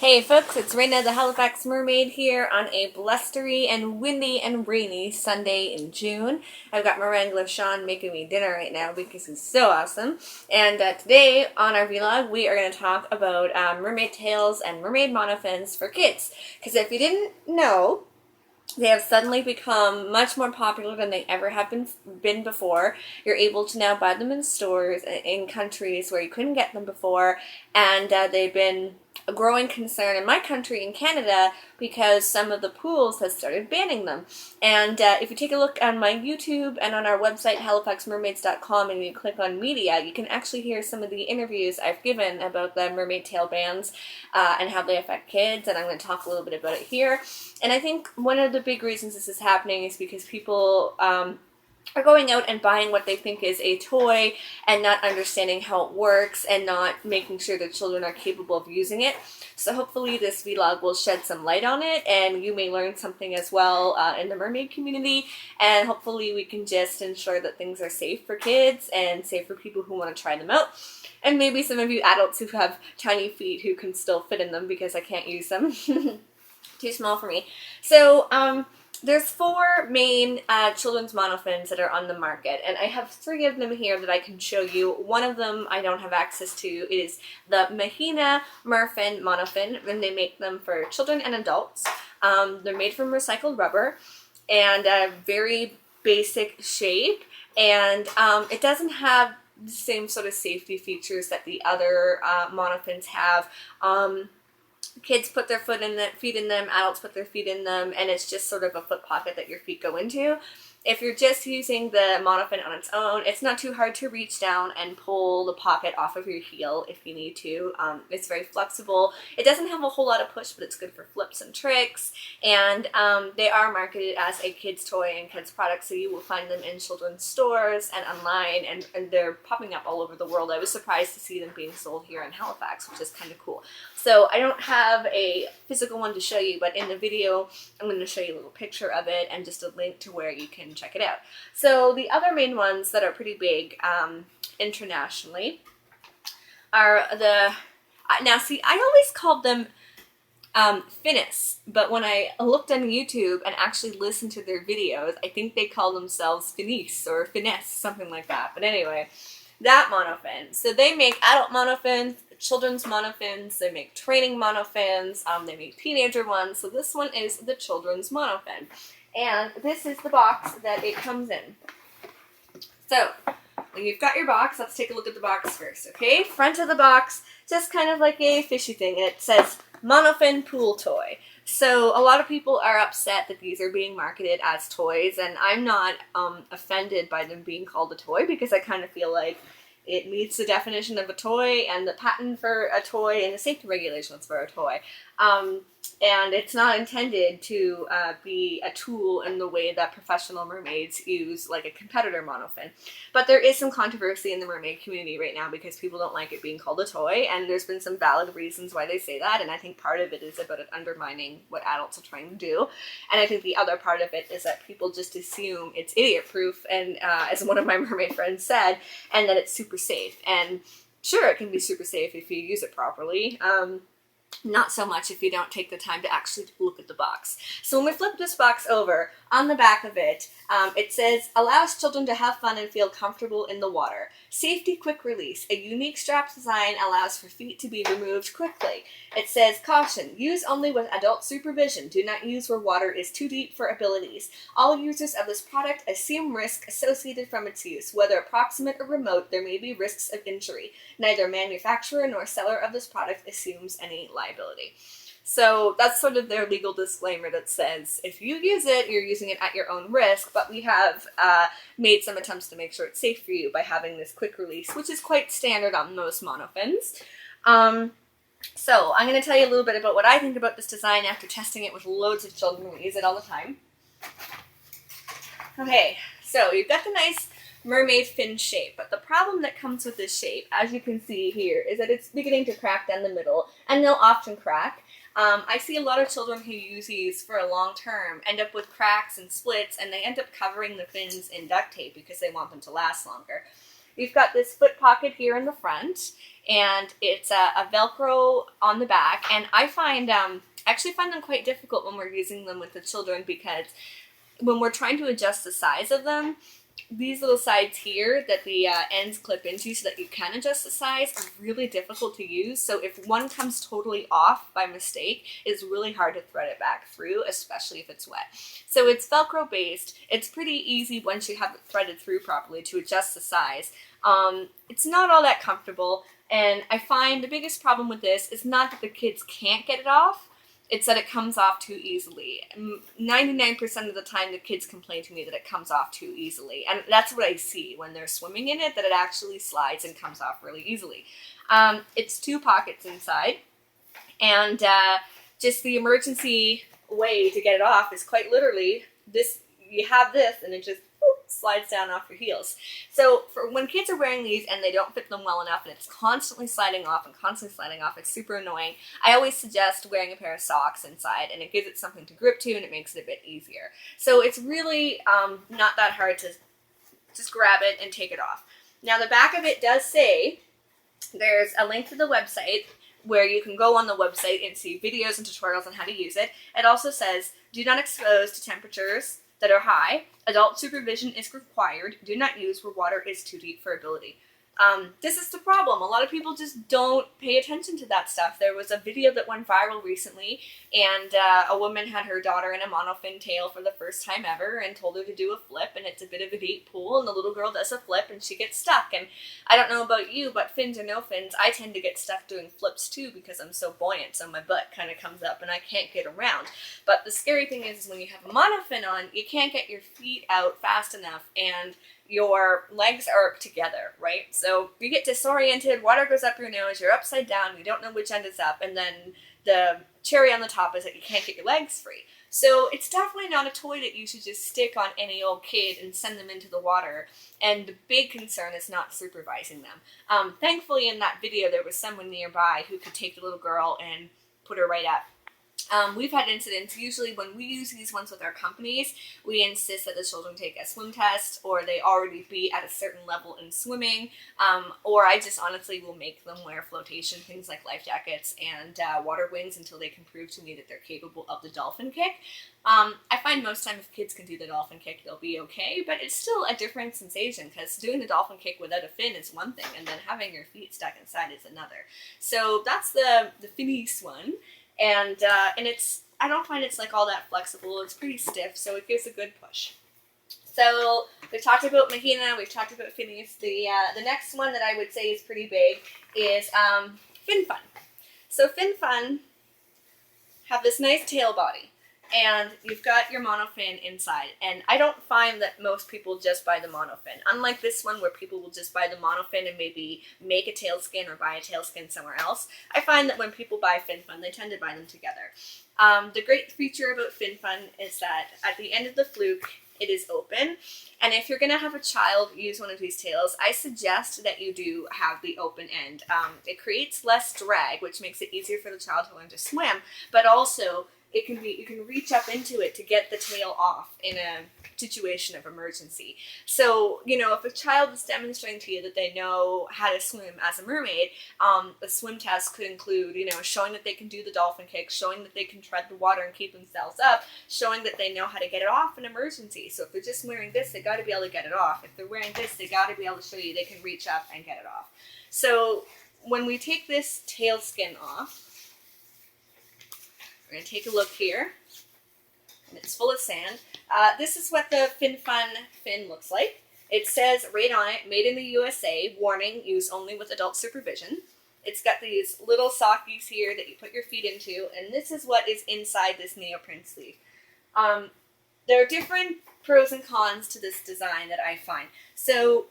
Hey folks, it's Raina the Halifax Mermaid here on a blustery and windy and rainy Sunday in June. I've got my wrangler Sean making me dinner right now because he's so awesome. And today on our vlog we are going to talk about mermaid tails and mermaid monofins for kids. Because if you didn't know, they have suddenly become much more popular than they ever have been before. You're able to now buy them in stores in countries where you couldn't get them before, and they've been a growing concern in my country, in Canada, because some of the pools have started banning them. And if you take a look on my YouTube and on our website, halifaxmermaids.com, and you click on media, you can actually hear some of the interviews I've given about the mermaid tail bans and how they affect kids, and I'm going to talk a little bit about it here. And I think one of the big reasons this is happening is because people are going out and buying what they think is a toy and not understanding how it works and not making sure that children are capable of using it. So hopefully this vlog will shed some light on it, and you may learn something as well in the mermaid community, and hopefully we can just ensure that things are safe for kids and safe for people who want to try them out. And maybe some of you adults who have tiny feet who can still fit in them because I can't use them. Too small for me. So, there's 4 main children's monofins that are on the market, and I have 3 of them here that I can show you. One of them I don't have access to. It is the Mahina Merfin monofin, and they make them for children and adults. They're made from recycled rubber, and a very basic shape, and it doesn't have the same sort of safety features that the other monofins have. Kids put their feet in them, adults put their feet in them, and it's just sort of a foot pocket that your feet go into. If you're just using the monofin on its own, it's not too hard to reach down and pull the pocket off of your heel if you need to. It's very flexible. It doesn't have a whole lot of push, but it's good for flips and tricks. And they are marketed as a kid's toy and kids product, so you will find them in children's stores and online, and they're popping up all over the world. I was surprised to see them being sold here in Halifax, which is kind of cool. So I don't have a physical one to show you, but in the video I'm going to show you a little picture of it and just a link to where you can check it out. So the other main ones that are pretty big internationally are the, now see, I always called them Finnis, but when I looked on YouTube and actually listened to their videos, I think they call themselves Finis or Finesse, something like that. But anyway, that monofin. So they make adult monofins, children's monofins, they make training monofins, they make teenager ones. So this one is the children's monofin. And this is the box that it comes in. So, when you've got your box, let's take a look at the box first, okay? Front of the box, just kind of like a fishy thing, and it says Monofin Pool Toy. So, a lot of people are upset that these are being marketed as toys, and I'm not offended by them being called a toy, because I kind of feel like it meets the definition of a toy and the patent for a toy and the safety regulations for a toy. And it's not intended to be a tool in the way that professional mermaids use like a competitor monofin. But there is some controversy in the mermaid community right now because people don't like it being called a toy, and there's been some valid reasons why they say that, and I think part of it is about it undermining what adults are trying to do. And I think the other part of it is that people just assume it's idiot-proof, and as one of my mermaid friends said, and that it's super safe. And sure, it can be super safe if you use it properly. Not so much if you don't take the time to actually look at the box. So when we flip this box over, on the back of it, it says, allows children to have fun and feel comfortable in the water. Safety quick release. A unique strap design allows for feet to be removed quickly. It says, caution, use only with adult supervision. Do not use where water is too deep for abilities. All users of this product assume risk associated from its use. Whether approximate or remote, there may be risks of injury. Neither manufacturer nor seller of this product assumes any liability. So that's sort of their legal disclaimer that says if you use it, you're using it at your own risk, but we have made some attempts to make sure it's safe for you by having this quick release, which is quite standard on most monofins. So I'm going to tell you a little bit about what I think about this design after testing it with loads of children who use it all the time. Okay, so you've got the nice mermaid fin shape, but the problem that comes with this shape, as you can see here, is that it's beginning to crack down the middle, and they'll often crack. I see a lot of children who use these for a long term end up with cracks and splits, and they end up covering the fins in duct tape because they want them to last longer. You've got this foot pocket here in the front, and it's a Velcro on the back. And I actually find them quite difficult when we're using them with the children, because when we're trying to adjust the size of them, these little sides here that the ends clip into so that you can adjust the size are really difficult to use. So if one comes totally off by mistake, it's really hard to thread it back through, especially if it's wet. So it's Velcro based. It's pretty easy once you have it threaded through properly to adjust the size. It's not all that comfortable, and I find the biggest problem with this is not that the kids can't get it off, it's that it comes off too easily. 99% of the time the kids complain to me that it comes off too easily. And that's what I see when they're swimming in it, that it actually slides and comes off really easily. It's 2 pockets inside. And just the emergency way to get it off is quite literally this. You have this and it just slides down off your heels. So for when kids are wearing these and they don't fit them well enough and it's constantly sliding off and constantly sliding off, it's super annoying. I always suggest wearing a pair of socks inside, and it gives it something to grip to and it makes it a bit easier. So it's really not that hard to just grab it and take it off. Now the back of it does say, there's a link to the website where you can go on the website and see videos and tutorials on how to use it. It also says, do not expose to temperatures that are high. Adult supervision is required. Do not use where water is too deep for ability. This is the problem. A lot of people just don't pay attention to that stuff. There was a video that went viral recently, and a woman had her daughter in a monofin tail for the first time ever and told her to do a flip, and it's a bit of a deep pool, and the little girl does a flip and she gets stuck. And I don't know about you, but fins or no fins, I tend to get stuck doing flips too because I'm so buoyant, so my butt kind of comes up and I can't get around. But the scary thing is when you have a monofin on, you can't get your feet out fast enough and your legs are together, right? So you get disoriented, water goes up your nose, you're upside down, you don't know which end is up, and then the cherry on the top is that you can't get your legs free. So it's definitely not a toy that you should just stick on any old kid and send them into the water. And the big concern is not supervising them. Thankfully in that video there was someone nearby who could take the little girl and put her right up. We've had incidents. Usually when we use these ones with our companies, we insist that the children take a swim test, or they already be at a certain level in swimming, or I just honestly will make them wear flotation, things like life jackets and water wings, until they can prove to me that they're capable of the dolphin kick. I find most time if kids can do the dolphin kick, they'll be okay, but it's still a different sensation, because doing the dolphin kick without a fin is one thing, and then having your feet stuck inside is another. So that's the Finnies one. And I don't find it's like all that flexible. It's pretty stiff, so it gives a good push. So we've talked about Mahina, we've talked about Finnies. The next one that I would say is pretty big is Finfun. So Finfun have this nice tail body, and you've got your monofin inside. And I don't find that most people just buy the monofin. Unlike this one where people will just buy the monofin and maybe make a tail skin or buy a tail skin somewhere else, I find that when people buy Finfun, they tend to buy them together. The great feature about Finfun is that at the end of the fluke, it is open. And if you're going to have a child use one of these tails, I suggest that you do have the open end. It creates less drag, which makes it easier for the child to learn to swim, but also you can reach up into it to get the tail off in a situation of emergency. So, if a child is demonstrating to you that they know how to swim as a mermaid, a swim test could include, showing that they can do the dolphin kick, showing that they can tread the water and keep themselves up, showing that they know how to get it off in emergency. So if they're just wearing this, they got to be able to get it off. If they're wearing this, they got to be able to show you they can reach up and get it off. So when we take this tail skin off, we're going to take a look here, and it's full of sand. This is what the Finfun fin looks like. It says right on it, made in the USA, warning, use only with adult supervision. It's got these little sockies here that you put your feet into, and this is what is inside this neoprene sleeve. There are different pros and cons to this design that I find. So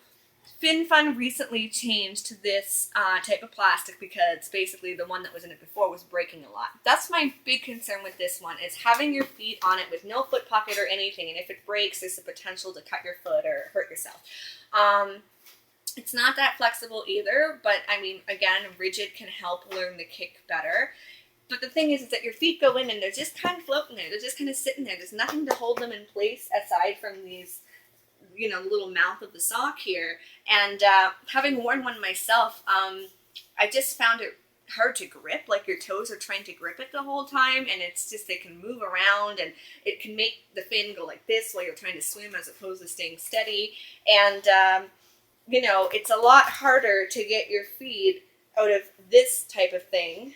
Finfun recently changed to this type of plastic because basically the one that was in it before was breaking a lot. That's my big concern with this one, is having your feet on it with no foot pocket or anything, and if it breaks, there's the potential to cut your foot or hurt yourself. It's not that flexible either, but I mean, again, rigid can help learn the kick better. But the thing is that your feet go in and they're just kind of floating there. They're just kind of sitting there. There's nothing to hold them in place aside from you know, the little mouth of the sock here. And having worn one myself, I just found it hard to grip. Like your toes are trying to grip it the whole time, and it's just, they can move around, and it can make the fin go like this while you're trying to swim as opposed to staying steady. And you know, it's a lot harder to get your feet out of this type of thing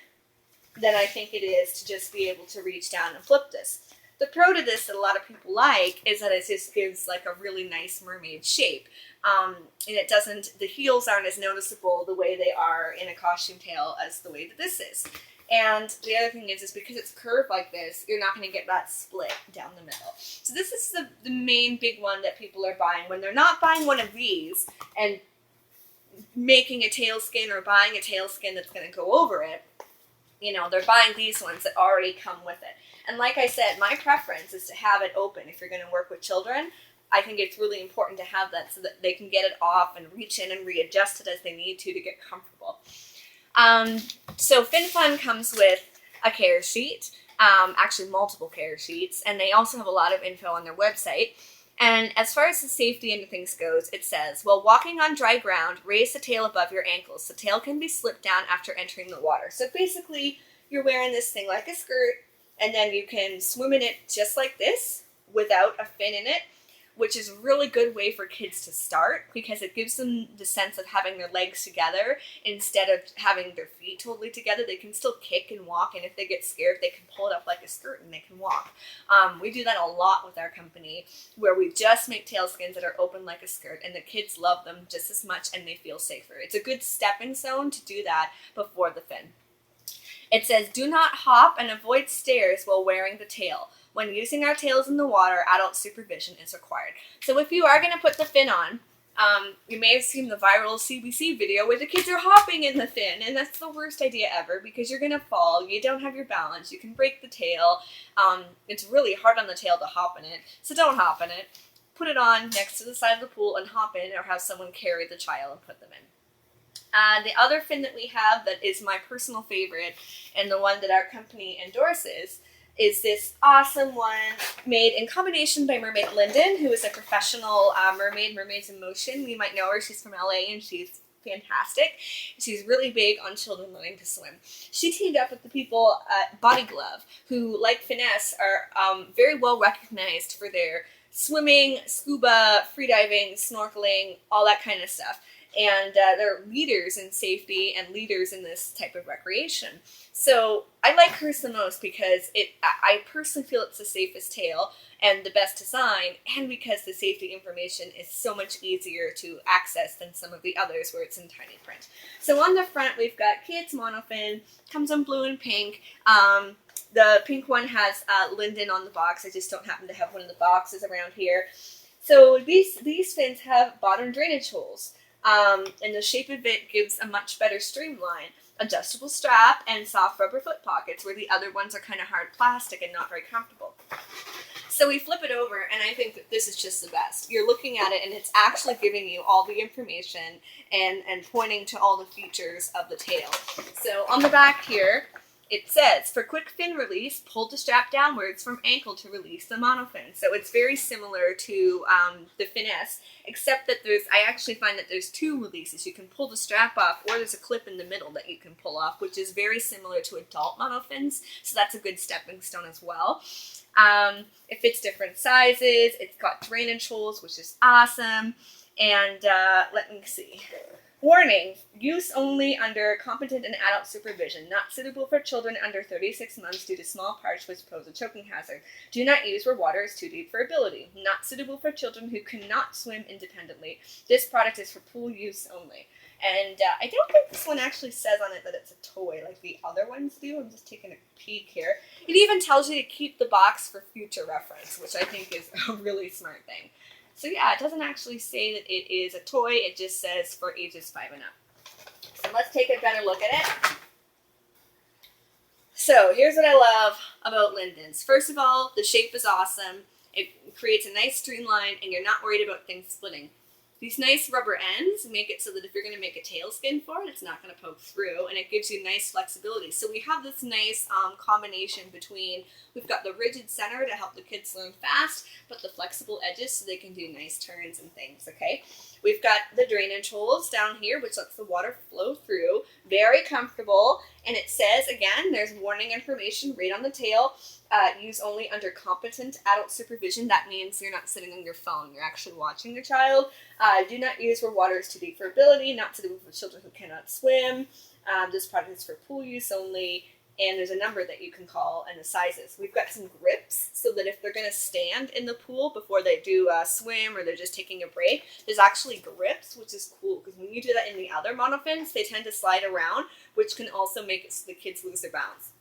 than I think it is to just be able to reach down and flip this. The pro to this that a lot of people like is that it just gives like a really nice mermaid shape. And it doesn't, the heels aren't as noticeable the way they are in a costume tail as the way that this is. And the other thing is because it's curved like this, you're not going to get that split down the middle. So this is the main big one that people are buying. When they're not buying one of these and making a tail skin or buying a tail skin that's going to go over it, you know, they're buying these ones that already come with it. And like I said, my preference is to have it open if you're going to work with children. I think it's really important to have that so that they can get it off and reach in and readjust it as they need to get comfortable. So Finfun comes with a care sheet, actually multiple care sheets, and they also have a lot of info on their website. And as far as the safety and things goes, it says, while walking on dry ground, raise the tail above your ankles. The tail can be slipped down after entering the water. So basically, you're wearing this thing like a skirt, and then you can swim in it just like this without a fin in it, which is a really good way for kids to start because it gives them the sense of having their legs together instead of having their feet totally together. They can still kick and walk, and if they get scared, they can pull it up like a skirt and they can walk. We do that a lot with our company where we just make tail skins that are open like a skirt, and the kids love them just as much and they feel safer. It's a good stepping stone to do that before the fin. It says, do not hop and avoid stairs while wearing the tail. When using our tails in the water, adult supervision is required. So if you are going to put the fin on, you may have seen the viral CBC video where the kids are hopping in the fin, and that's the worst idea ever because you're going to fall, you don't have your balance, you can break the tail. It's really hard on the tail to hop in it, so don't hop in it. Put it on next to the side of the pool and hop in, or have someone carry the child and put them in. The other fin that we have that is my personal favorite and the one that our company endorses is this awesome one made in combination by Mermaid Linden, who is a professional mermaid, Mermaids in Motion. You might know her. She's from LA and she's fantastic. She's really big on children learning to swim. She teamed up with the people at Body Glove, who, like Finesse, are very well recognized for their swimming, scuba, freediving, snorkeling, all that kind of stuff. And they're leaders in safety and leaders in this type of recreation. So I like hers the most because I personally feel it's the safest tail and the best design, and because the safety information is so much easier to access than some of the others where it's in tiny print. So on the front we've got Kids Monofin, comes in blue and pink. The pink one has Linden on the box. I just don't happen to have one of the boxes around here. So these fins have bottom drainage holes. And the shape of it gives a much better streamline. Adjustable strap and soft rubber foot pockets, where the other ones are kind of hard plastic and not very comfortable. So we flip it over, and I think that this is just the best. You're looking at it, and it's actually giving you all the information and pointing to all the features of the tail. So on the back here, it says, for quick fin release, pull the strap downwards from ankle to release the monofin. So it's very similar to the Finesse, except that I actually find that there's two releases. You can pull the strap off, or there's a clip in the middle that you can pull off, which is very similar to adult monofins. So that's a good stepping stone as well. It fits different sizes. It's got drainage holes, which is awesome. And let me see. Warning, use only under competent and adult supervision, not suitable for children under 36 months due to small parts which pose a choking hazard. Do not use where water is too deep for ability. Not suitable for children who cannot swim independently. This product is for pool use only. And I don't think this one actually says on it that it's a toy like the other ones do. I'm just taking a peek here. It even tells you to keep the box for future reference, which I think is a really smart thing. So yeah, it doesn't actually say that it is a toy, it just says for ages 5 and up. So let's take a better look at it. So here's what I love about Linden's. First of all, the shape is awesome. It creates a nice streamline and you're not worried about things splitting. These nice rubber ends make it so that if you're going to make a tail skin for it, it's not going to poke through, and it gives you nice flexibility. So we have this nice combination between, we've got the rigid center to help the kids learn fast, but the flexible edges so they can do nice turns and things, okay? We've got the drainage holes down here, which lets the water flow through. Very comfortable, and it says, again, there's warning information right on the tail. Use only under competent adult supervision. That means you're not sitting on your phone. You're actually watching your child. Do not use where water is too deep for ability, not to do with children who cannot swim. This product is for pool use only, and there's a number that you can call and the sizes. We've got some grips so that if they're going to stand in the pool before they do swim or they're just taking a break, there's actually grips, which is cool because when you do that in the other monofins, they tend to slide around, which can also make it so the kids lose their balance.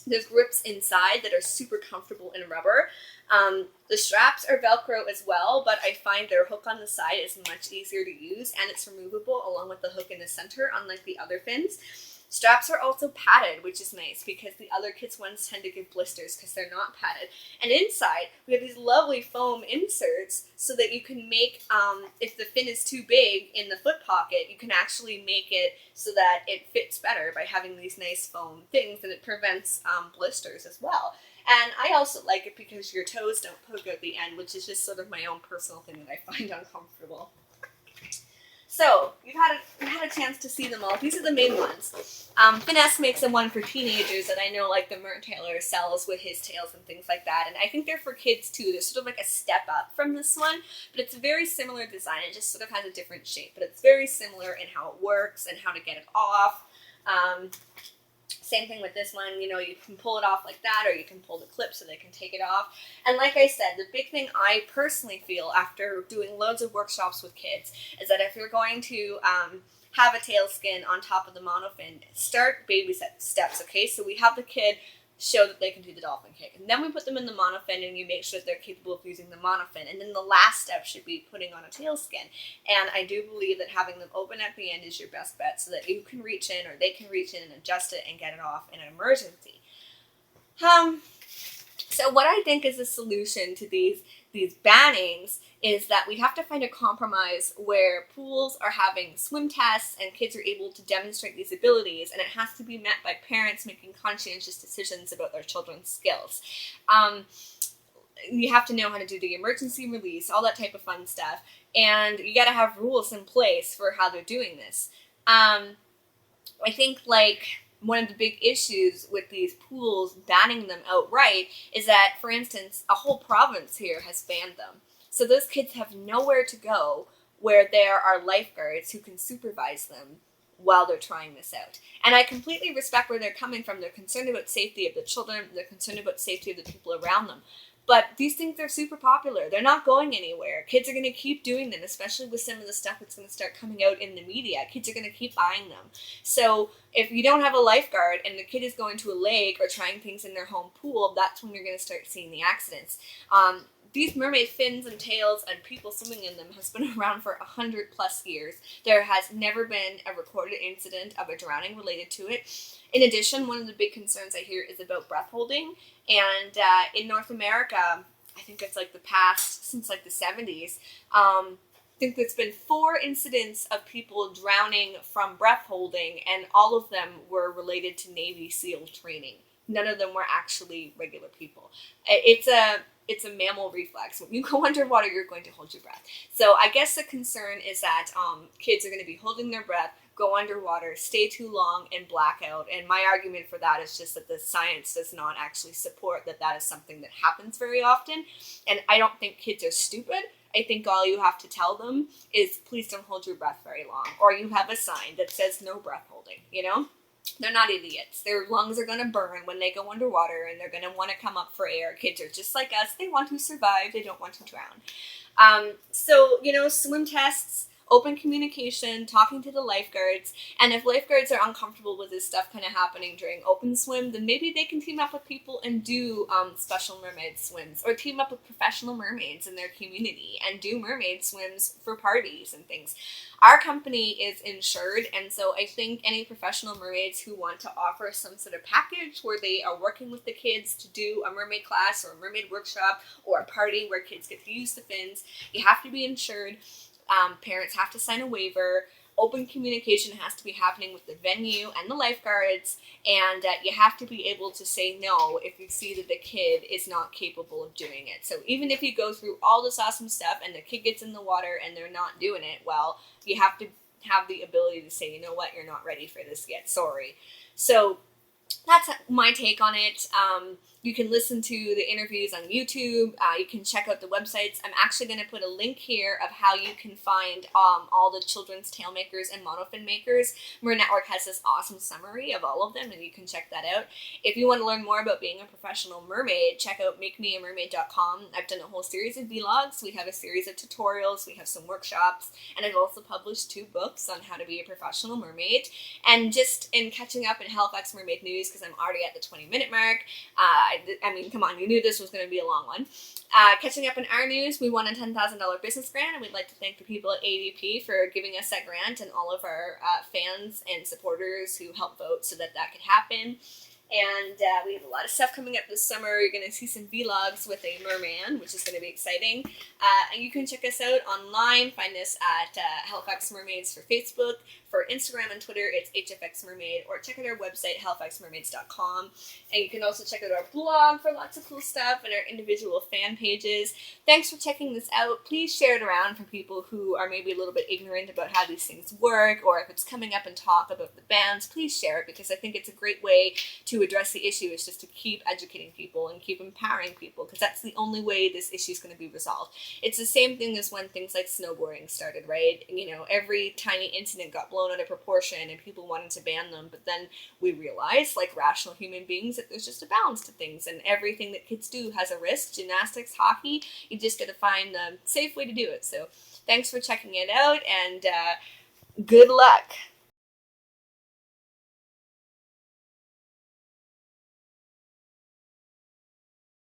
There's grips inside that are super comfortable in rubber. The straps are Velcro as well, but I find their hook on the side is much easier to use, and it's removable along with the hook in the center, unlike the other fins. Straps are also padded, which is nice because the other kids' ones tend to give blisters because they're not padded. And inside, we have these lovely foam inserts so that you can make, if the fin is too big in the foot pocket, you can actually make it so that it fits better by having these nice foam things, and it prevents blisters as well. And I also like it because your toes don't poke out the end, which is just sort of my own personal thing that I find uncomfortable. So, you've had a chance to see them all. These are the main ones. Finesse makes a one for teenagers that I know like the Mert Tailor sells with his tails and things like that. And I think they're for kids too. They're sort of like a step up from this one. But it's a very similar design. It just sort of has a different shape. But it's very similar in how it works and how to get it off. Same thing with this one, you know, you can pull it off like that, or you can pull the clip so they can take it off. And like I said, the big thing I personally feel after doing loads of workshops with kids is that if you're going to have a tail skin on top of the monofin, start baby steps, okay? So we have the kid show that they can do the dolphin kick. And then we put them in the monofin and you make sure that they're capable of using the monofin. And then the last step should be putting on a tail skin. And I do believe that having them open at the end is your best bet so that you can reach in or they can reach in and adjust it and get it off in an emergency. So what I think is the solution to these bannings is that we have to find a compromise where pools are having swim tests and kids are able to demonstrate these abilities, and it has to be met by parents making conscientious decisions about their children's skills. You have to know how to do the emergency release, all that type of fun stuff, and you got to have rules in place for how they're doing this. I think like one of the big issues with these pools banning them outright is that, for instance, a whole province here has banned them. So those kids have nowhere to go where there are lifeguards who can supervise them while they're trying this out. And I completely respect where they're coming from. They're concerned about safety of the children. They're concerned about safety of the people around them. But these things are super popular. They're not going anywhere. Kids are going to keep doing them, especially with some of the stuff that's going to start coming out in the media. Kids are going to keep buying them. So if you don't have a lifeguard and the kid is going to a lake or trying things in their home pool, that's when you're going to start seeing the accidents. These mermaid fins and tails and people swimming in them has been around for 100 plus years. There has never been a recorded incident of a drowning related to it. In addition, one of the big concerns I hear is about breath holding. And in North America, I think it's like the past, since like the 70s, I think there's been 4 incidents of people drowning from breath holding, and all of them were related to Navy SEAL training. None of them were actually regular people. It's a mammal reflex. When you go underwater, you're going to hold your breath. So I guess the concern is that kids are going to be holding their breath, go underwater, stay too long, and black out. And my argument for that is just that the science does not actually support that that is something that happens very often. And I don't think kids are stupid. I think all you have to tell them is please don't hold your breath very long. Or you have a sign that says no breath holding, you know? They're not idiots. Their lungs are going to burn when they go underwater, and they're going to want to come up for air. Kids are just like us. They want to survive. They don't want to drown. So, you know, swim tests, open communication, talking to the lifeguards, and if lifeguards are uncomfortable with this stuff kind of happening during open swim, then maybe they can team up with people and do special mermaid swims, or team up with professional mermaids in their community and do mermaid swims for parties and things. Our company is insured, and so I think any professional mermaids who want to offer some sort of package where they are working with the kids to do a mermaid class or a mermaid workshop or a party where kids get to use the fins, you have to be insured. Parents have to sign a waiver. Open communication has to be happening with the venue and the lifeguards, and you have to be able to say no if you see that the kid is not capable of doing it. So even if you go through all this awesome stuff and the kid gets in the water and they're not doing it well, you have to have the ability to say, you know what, you're not ready for this yet, sorry. So that's my take on it. You can listen to the interviews on YouTube. You can check out the websites. I'm actually going to put a link here of how you can find all the children's tale makers and monofin makers. Mer Network has this awesome summary of all of them, and you can check that out. If you want to learn more about being a professional mermaid, check out makemeamermaid.com. I've done a whole series of vlogs. We have a series of tutorials. We have some workshops, and I've also published 2 books on how to be a professional mermaid. And just in catching up in Halifax Mermaid News, because I'm already at the 20-minute mark, I mean, come on, you knew this was going to be a long one. Catching up in our news, we won a $10,000 business grant, and we'd like to thank the people at ADP for giving us that grant and all of our fans and supporters who helped vote so that could happen. And we have a lot of stuff coming up this summer. You're going to see some vlogs with a merman, which is going to be exciting. And you can check us out online. Find us at Halifax Mermaids for Facebook. For Instagram and Twitter, it's HFX Mermaid, or check out our website, halifaxmermaids.com. And you can also check out our blog for lots of cool stuff and our individual fan pages. Thanks for checking this out. Please share it around for people who are maybe a little bit ignorant about how these things work, or if it's coming up and talk about the bands, please share it, because I think it's a great way to address the issue. Is just to keep educating people and keep empowering people, because that's the only way this issue is going to be resolved. It's the same thing as when things like snowboarding started, right? You know, every tiny incident got blown out of proportion and people wanted to ban them, but then we realized, like rational human beings, that there's just a balance to things, and everything that kids do has a risk. Gymnastics, hockey, you just got to find the safe way to do it. So thanks for checking it out, and good luck.